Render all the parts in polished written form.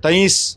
23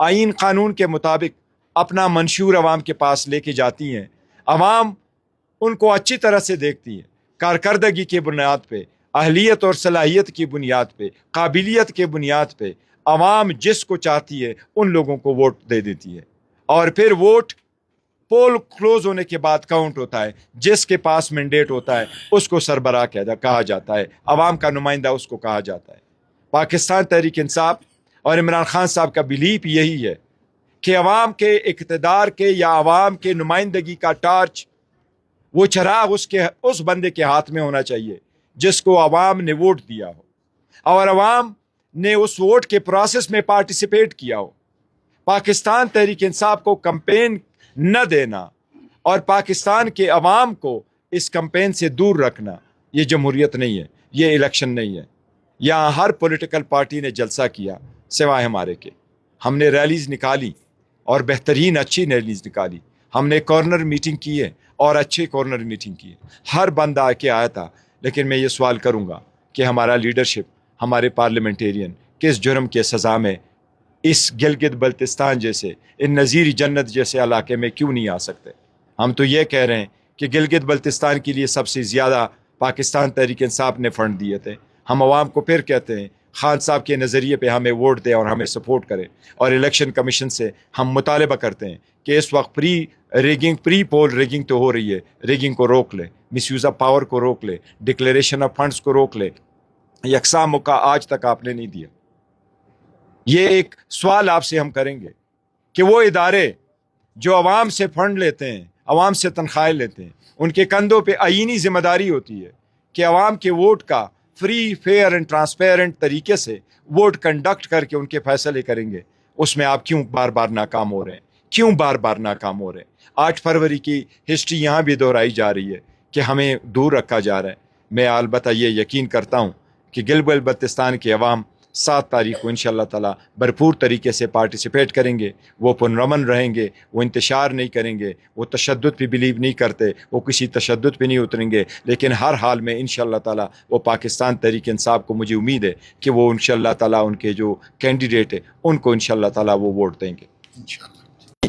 آئین قانون کے مطابق اپنا منشور عوام کے پاس لے کے جاتی ہیں، عوام ان کو اچھی طرح سے دیکھتی ہے، کارکردگی کی بنیاد پہ، اہلیت اور صلاحیت کی بنیاد پہ، قابلیت کے بنیاد پہ عوام جس کو چاہتی ہے ان لوگوں کو ووٹ دے دیتی ہے، اور پھر ووٹ پول کلوز ہونے کے بعد کاؤنٹ ہوتا ہے، جس کے پاس مینڈیٹ ہوتا ہے اس کو سربراہ کہا جاتا ہے، عوام کا نمائندہ اس کو کہا جاتا ہے۔ پاکستان تحریک انصاف اور عمران خان صاحب کا بلیف یہی ہے کہ عوام کے اقتدار کے یا عوام کے نمائندگی کا ٹارچ، وہ چراغ اس بندے کے ہاتھ میں ہونا چاہیے جس کو عوام نے ووٹ دیا ہو اور عوام نے اس ووٹ کے پروسیس میں پارٹیسپیٹ کیا ہو۔ پاکستان تحریک انصاف کو کمپین نہ دینا اور پاکستان کے عوام کو اس کمپین سے دور رکھنا، یہ جمہوریت نہیں ہے، یہ الیکشن نہیں ہے۔ یہاں ہر پولیٹیکل پارٹی نے جلسہ کیا سوائے ہمارے کے، ہم نے ریلیز نکالی اور بہترین اچھی ریلیز نکالی، ہم نے کارنر میٹنگ کی ہے اور اچھے کارنر میٹنگ کی ہے، ہر بندہ آ کے آیا تھا۔ لیکن میں یہ سوال کروں گا کہ ہمارا لیڈرشپ، ہمارے پارلیمنٹیرین کس جرم کے سزا میں اس گلگت بلتستان جیسے، ان نذیری جنت جیسے علاقے میں کیوں نہیں آ سکتے؟ ہم تو یہ کہہ رہے ہیں کہ گلگت بلتستان کے لیے سب سے زیادہ پاکستان تحریک انصاف نے فنڈ دیے تھے۔ ہم عوام کو پھر کہتے ہیں خان صاحب کے نظریے پہ ہمیں ووٹ دیں اور ہمیں سپورٹ کریں، اور الیکشن کمیشن سے ہم مطالبہ کرتے ہیں کہ اس وقت پری پول ریگنگ تو ہو رہی ہے، ریگنگ کو روک لے، مس یوز آف پاور کو روک لے، ڈکلیریشن آف فنڈز کو روک لے۔ یکساں موقع آج تک آپ نے نہیں دیا۔ یہ ایک سوال آپ سے ہم کریں گے کہ وہ ادارے جو عوام سے فنڈ لیتے ہیں، عوام سے تنخواہیں لیتے ہیں، ان کے کندھوں پہ آئینی ذمہ داری ہوتی ہے کہ عوام کے ووٹ کا فری، فیئر اینڈ ٹرانسپیرنٹ طریقے سے ووٹ کنڈکٹ کر کے ان کے فیصلے کریں گے، اس میں آپ کیوں بار بار ناکام ہو رہے ہیں؟ کیوں بار بار ناکام ہو رہے ہیں؟ 8 فروری کی ہسٹری یہاں بھی دہرائی جا رہی ہے کہ ہمیں دور رکھا جا رہا ہے۔ میں البتہ یہ یقین کرتا ہوں کہ گلگت بلتستان کے عوام 7 تاریخ کو انشاءاللہ تعالیٰ بھرپور طریقے سے پارٹیسپیٹ کریں گے، وہ پرامن رہیں گے، وہ انتشار نہیں کریں گے، وہ تشدد پہ بلیو نہیں کرتے، وہ کسی تشدد پہ نہیں اتریں گے، لیکن ہر حال میں انشاءاللہ تعالیٰ وہ پاکستان تحریک انصاف کو، مجھے امید ہے کہ وہ انشاءاللہ تعالیٰ ان کے جو کینڈیڈیٹ ہیں ان کو انشاءاللہ تعالیٰ وہ ووٹ دیں گے انشاءاللہ۔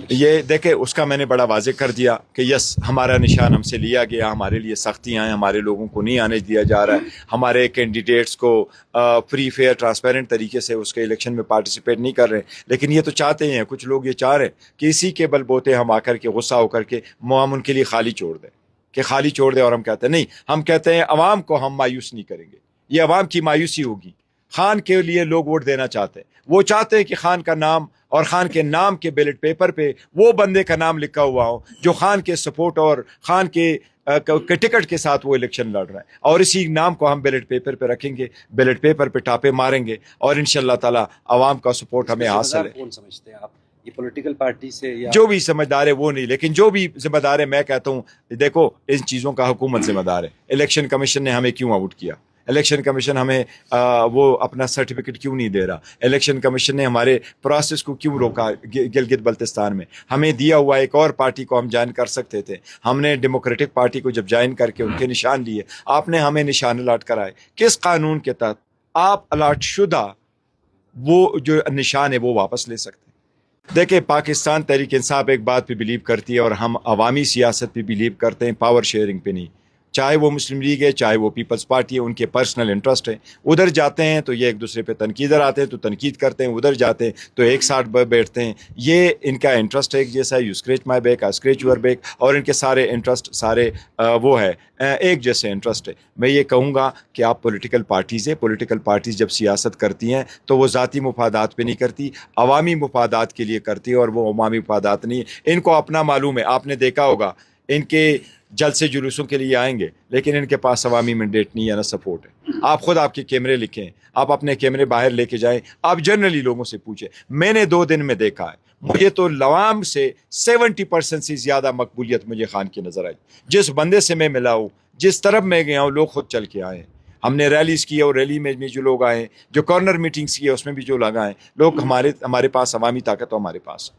یہ دیکھیں، اس کا میں نے بڑا واضح کر دیا کہ یس، ہمارا نشان ہم سے لیا گیا، ہمارے لیے سختیاں ہیں، ہمارے لوگوں کو نہیں آنے دیا جا رہا ہے، ہمارے کینڈیڈیٹس کو فری، فیئر، ٹرانسپیرنٹ طریقے سے اس کے الیکشن میں پارٹیسپیٹ نہیں کر رہے، لیکن یہ تو چاہتے ہیں، کچھ لوگ یہ چاہ رہے ہیں کہ اسی کے بل بوتے ہم آ کر کے غصہ ہو کر کے ہم ان کے لیے خالی چھوڑ دیں، کہ خالی چھوڑ دیں، اور ہم کہتے ہیں نہیں، ہم کہتے ہیں عوام کو ہم مایوس نہیں کریں گے، یہ عوام کی مایوسی ہوگی۔ خان کے لیے لوگ ووٹ دینا چاہتے ہیں، وہ چاہتے ہیں کہ خان کا نام اور خان کے نام کے بیلٹ پیپر پہ وہ بندے کا نام لکھا ہوا ہو جو خان کے سپورٹ اور خان کے ٹکٹ کے ساتھ وہ الیکشن لڑ رہا ہے، اور اسی نام کو ہم بیلٹ پیپر پہ رکھیں گے، بیلٹ پیپر پہ ٹاپے ماریں گے، اور انشاءاللہ تعالیٰ عوام کا سپورٹ ہمیں حاصل ہے۔ کون سمجھتے ہیں آپ، یہ پولیٹیکل پارٹی سے یا جو بھی سمجھدار ہے وہ نہیں، لیکن جو بھی ذمہ دار ہے، میں کہتا ہوں دیکھو، ان چیزوں کا حکومت ذمہ دار ہے۔ الیکشن کمیشن نے ہمیں کیوں آؤٹ کیا؟ الیکشن کمیشن ہمیں وہ اپنا سرٹیفکیٹ کیوں نہیں دے رہا؟ الیکشن کمیشن نے ہمارے پروسیس کو کیوں روکا؟ گلگت بلتستان میں ہمیں دیا ہوا ایک اور پارٹی کو ہم جوائن کر سکتے تھے، ہم نے ڈیموکریٹک پارٹی کو جب جوائن کر کے ان کے نشان لیے، آپ نے ہمیں نشان الاٹ کرائے۔ کس قانون کے تحت آپ الاٹ شدہ وہ جو نشان ہے وہ واپس لے سکتے ہیں؟ دیکھیں، پاکستان تحریک انصاف ایک بات پہ بلیو کرتی ہے، اور ہم عوامی سیاست پہ بلیو کرتے ہیں، پاور شیئرنگ پہ نہیں۔ چاہے وہ مسلم لیگ ہے، چاہے وہ پیپلز پارٹی ہے، ان کے پرسنل انٹرسٹ ہیں، ادھر جاتے ہیں تو یہ ایک دوسرے پہ تنقید آتے ہیں تو تنقید کرتے ہیں، ادھر جاتے ہیں تو ایک ساتھ بیٹھتے ہیں، یہ ان کا انٹرسٹ ایک جیسا ہے، you scratch my back, I scratch your back, اور ان کے سارے انٹرسٹ سارے وہ ہے ایک جیسے انٹرسٹ ہے۔ میں یہ کہوں گا کہ آپ پولیٹیکل پارٹیز ہیں، پولیٹیکل پارٹیز جب سیاست کرتی ہیں تو وہ ذاتی مفادات پہ نہیں کرتی، عوامی مفادات کے لیے کرتی ہے، اور وہ عوامی مفادات نہیں، ان کو اپنا معلوم ہے۔ آپ نے دیکھا ہوگا ان کے جلسے جلوسوں کے لیے آئیں گے، لیکن ان کے پاس عوامی مینڈیٹ نہیں ہے، نہ سپورٹ ہے۔ آپ خود آپ کے کیمرے لکھیں، آپ اپنے کیمرے باہر لے کے جائیں، آپ جنرلی لوگوں سے پوچھیں۔ میں نے 2 دن میں دیکھا ہے، مجھے تو عوام سے 70% سے زیادہ مقبولیت مجھے خان کی نظر آئی۔ جس بندے سے میں ملا ہوں، جس طرف میں گیا ہوں، لوگ خود چل کے آئے ہیں۔ ہم نے ریلیز کی اور ریلی میں جو لوگ آئے، جو کارنر میٹنگز کی ہے اس میں بھی جو لوگ آئے، لوگ ہمارے پاس عوامی طاقت ہمارے پاس